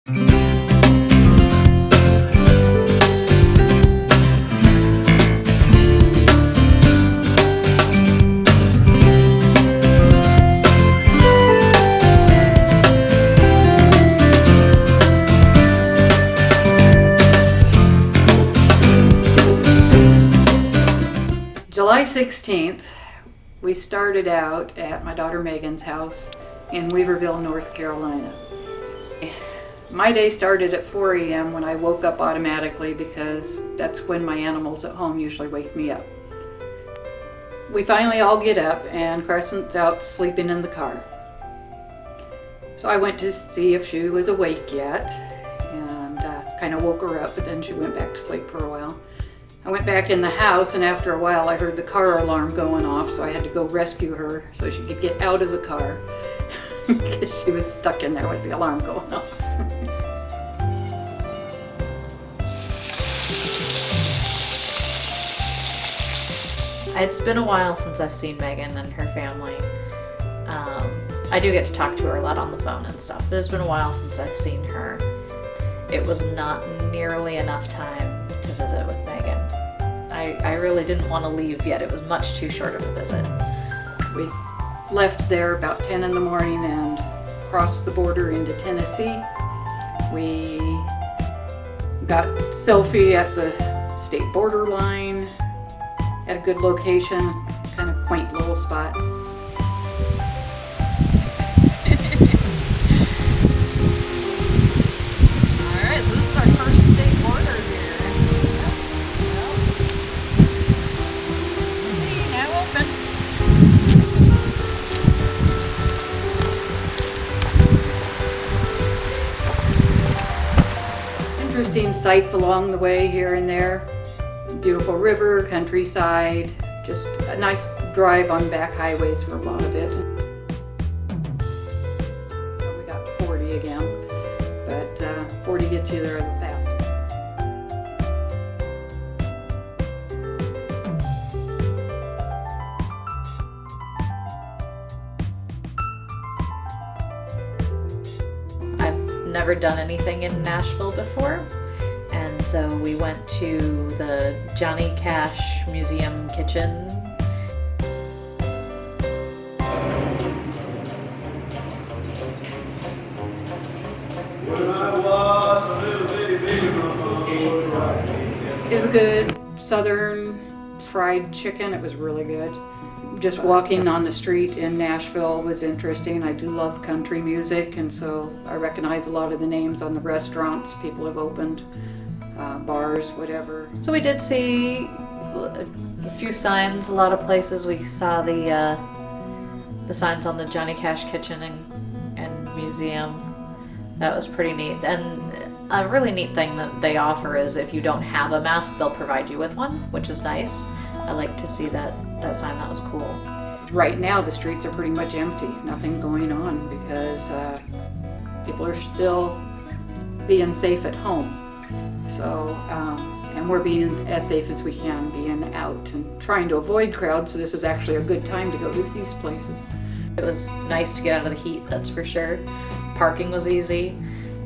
July 16th, we started out at my daughter Megan's house in Weaverville, North Carolina. My day started at 4 a.m. when I woke up automatically because that's when my animals at home usually wake me up. We finally all get up and Crescent's out sleeping in the car. So I went to see if she was awake yet and kind of woke her up, but then she went back to sleep for a while. I went back in the house, and after a while I heard the car alarm going off, so I had to go rescue her so she could get out of the car because she was stuck in there with the alarm going off. It's been a while since I've seen Megan and her family. I do get to talk to her a lot on the phone and stuff, but it's been a while since I've seen her. It was not nearly enough time to visit with Megan. I really didn't want to leave yet. It was much too short of a visit. We left there about 10 in the morning and crossed the border into Tennessee. We got selfie at the state borderline at a good location, kind of quaint little spot. Alright, so this is our first state border here. Interesting sights along the way here and there. Beautiful river, countryside, just a nice drive on back highways for a lot of it. We got to 40 again, but 40 gets you there the fastest. Never done anything in Nashville before, and so we went to the Johnny Cash Museum kitchen. It was a good southern fried chicken. It was really good. Just walking on the street in Nashville was interesting. I do love country music, and so I recognize a lot of the names on the restaurants people have opened, bars, whatever. So we did see a few signs, a lot of places. We saw the signs on the Johnny Cash kitchen and museum. That was pretty neat. And a really neat thing that they offer is if you don't have a mask, they'll provide you with one, which is nice. I like to see that sign. That was cool. Right now the streets are pretty much empty, nothing going on because people are still being safe at home. So, and we're being as safe as we can, being out and trying to avoid crowds, so this is actually a good time to go to these places. It was nice to get out of the heat, that's for sure. Parking was easy,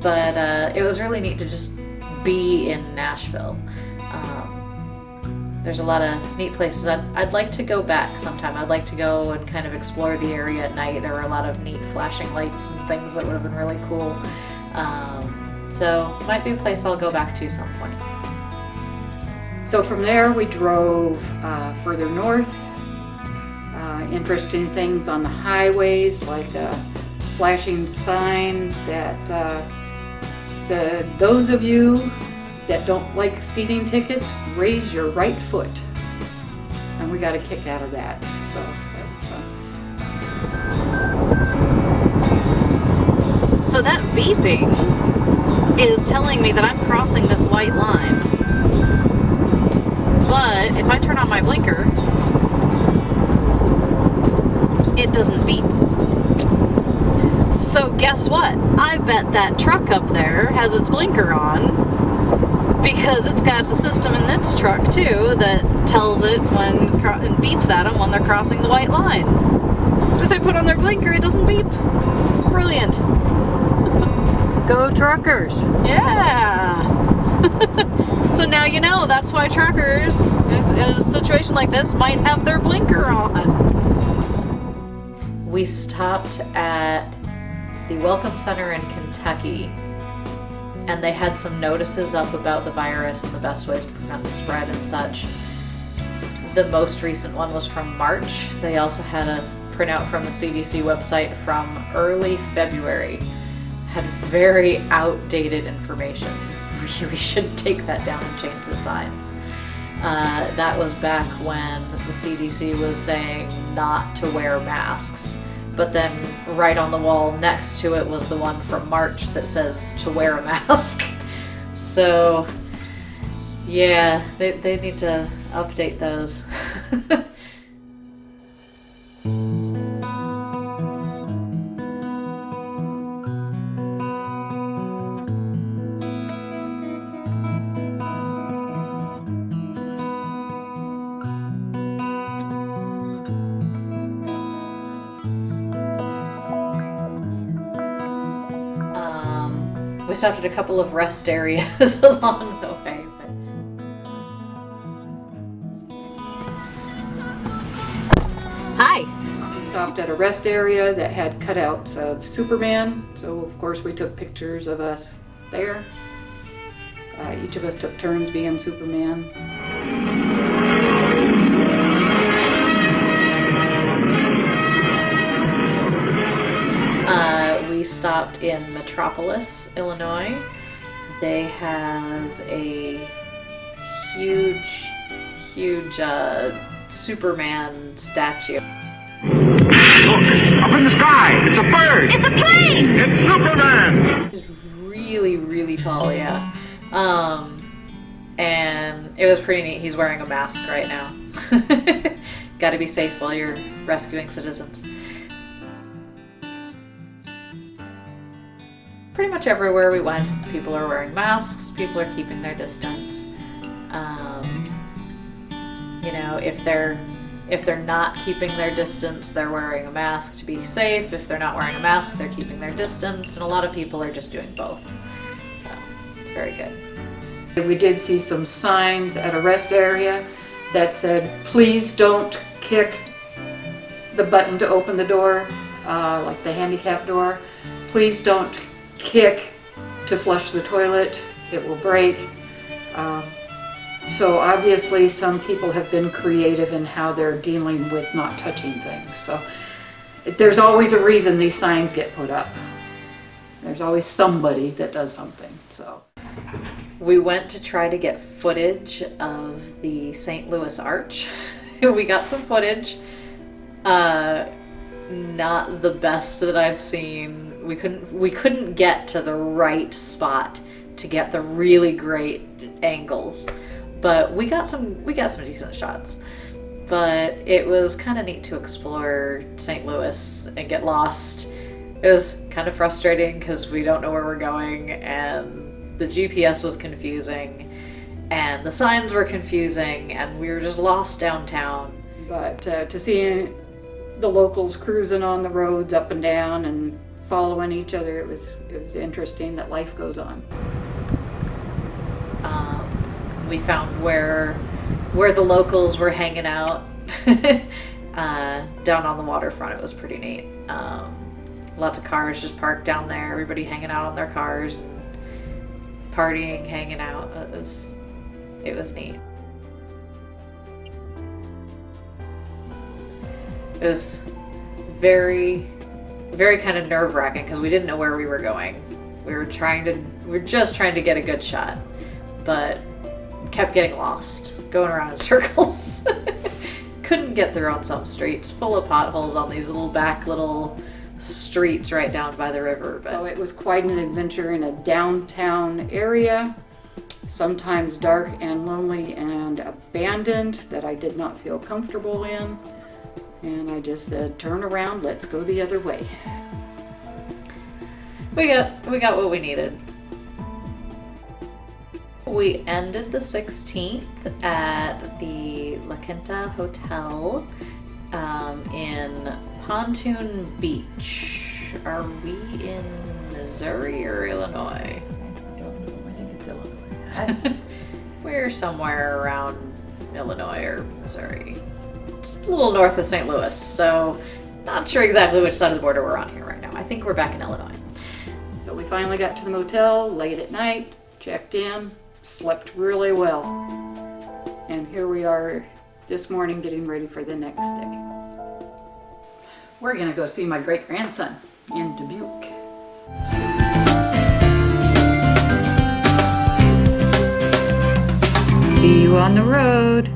but it was really neat to just be in Nashville. There's a lot of neat places. I'd like to go back sometime. I'd like to go and kind of explore the area at night. There were a lot of neat flashing lights and things that would have been really cool. So might be a place I'll go back to some point. So from there we drove further north. Interesting things on the highways, like a flashing sign that said, "Those of you that don't like speeding tickets, raise your right foot." And we got a kick out of that, so that was fun. So that beeping is telling me that I'm crossing this white line. But if I turn on my blinker, it doesn't beep. So guess what? I bet that truck up there has its blinker on, because it's got the system in its truck too that tells it when and beeps at them when they're crossing the white line. If they put on their blinker, it doesn't beep. Brilliant. Go truckers. Yeah. So now you know, that's why truckers in a situation like this might have their blinker on. We stopped at the Welcome Center in Kentucky, and they had some notices up about the virus and the best ways to prevent the spread and such. The most recent one was from March. They also had a printout from the CDC website from early February. Had very outdated information. Really should take that down and change the signs. That was back when the CDC was saying not to wear masks. But then right on the wall next to it was the one from March that says to wear a mask. So yeah, they need to update those. We stopped at a couple of rest areas along the way. Hi. We stopped at a rest area that had cutouts of Superman, so of course we took pictures of us there. Each of us took turns being Superman. We stopped in Metropolis, Illinois. They have a huge Superman statue. Look, up in the sky! It's a bird! It's a plane! It's Superman! It's really tall, yeah. And it was pretty neat. He's wearing a mask right now. Gotta be safe while you're rescuing citizens. Pretty much everywhere we went, people are wearing masks, people are keeping their distance. You know, if they're not keeping their distance, they're wearing a mask to be safe. If they're not wearing a mask, they're keeping their distance. And a lot of people are just doing both. So, it's very good. We did see some signs at a rest area that said, please don't kick the button to open the door, like the handicap door. Please don't kick to flush the toilet, it will break. So obviously some people have been creative in how they're dealing with not touching things. So there's always a reason these signs get put up. There's always somebody that does something. So we went to try to get footage of the St. Louis Arch. We got some footage. Not the best that I've seen. We couldn't get to the right spot to get the really great angles, but we got some decent shots. But it was kind of neat to explore St. Louis and get lost. It was kind of frustrating because we don't know where we're going, and the GPS was confusing, and the signs were confusing, and we were just lost downtown. But to see the locals cruising on the roads up and down and following each other, it was interesting that life goes on. We found where the locals were hanging out down on the waterfront. It was pretty neat. Lots of cars just parked down there, everybody hanging out on their cars, partying, hanging out. It was neat. It was very kind of nerve-wracking because we didn't know where we were going. We were just trying to get a good shot, but kept getting lost, going around in circles. Couldn't get through on some streets, full of potholes on these little streets right down by the river. But so it was quite an adventure in a downtown area, sometimes dark and lonely and abandoned, that I did not feel comfortable in. And I just said, turn around, let's go the other way. We got what we needed. We ended the 16th at the La Quinta Hotel in Pontoon Beach. Are we in Missouri? Missouri or Illinois? I don't know. I think it's Illinois. We're somewhere around Illinois or Missouri. Just a little north of St. Louis, so not sure exactly which side of the border we're on here right now. I think we're back in Illinois. So we finally got to the motel late at night, checked in, slept really well. And here we are this morning getting ready for the next day. We're gonna go see my great-grandson in Dubuque. See you on the road.